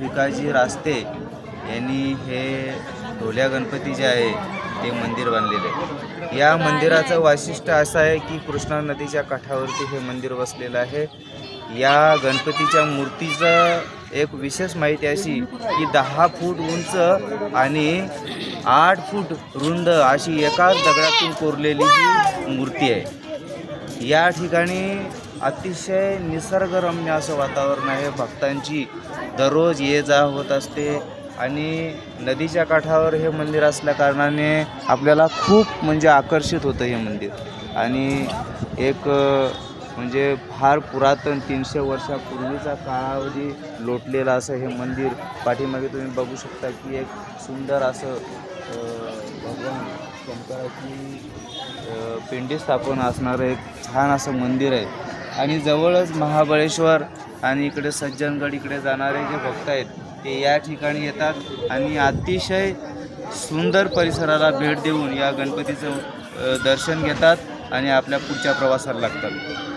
भिकाजी रास्ते यांनी हे ढोल्या गणपती जे आहे ते मंदिर बांधलेले आहे। या मंदिराचं वैशिष्ट्य असं आहे की कृष्णा नदीच्या काठावरती हे मंदिर वसलेलं आहे। या गणपतीच्या मूर्तीचं एक विशेष माहिती अशी की 10 फूट उंच आणि 8 फूट रुंद अशी एकाच दगडातून कोरलेली ही मूर्ती आहे। या ठिकाणी अतिशय निसर्गरम्य असं वातावरण आहे। भक्तांची दररोज ये जा होत असते आणि नदीच्या काठावर हे मंदिर असल्या कारणाने आपल्याला खूप म्हणजे आकर्षित होतं हे मंदिर। आणि एक म्हणजे फार पुरातन 300 वर्षापूर्वीचा कालावधी लोटलेलं असं हे मंदिर। पाठीमागे तुम्ही बघू शकता की एक सुंदर असं भगवान शंकराची पिंडी स्थापन असणारं एक छान असं मंदिर आहे। आणि जवळच महाबळेश्वर आणि इकडे सज्जनगड इकडे जाणारे जे भक्त आहेत ते या ठिकाणी येतात आणि अतिशय सुंदर परिसराला भेट देऊन या गणपतीचं दर्शन घेतात आणि आपल्या पुढच्या प्रवासाला लागतात।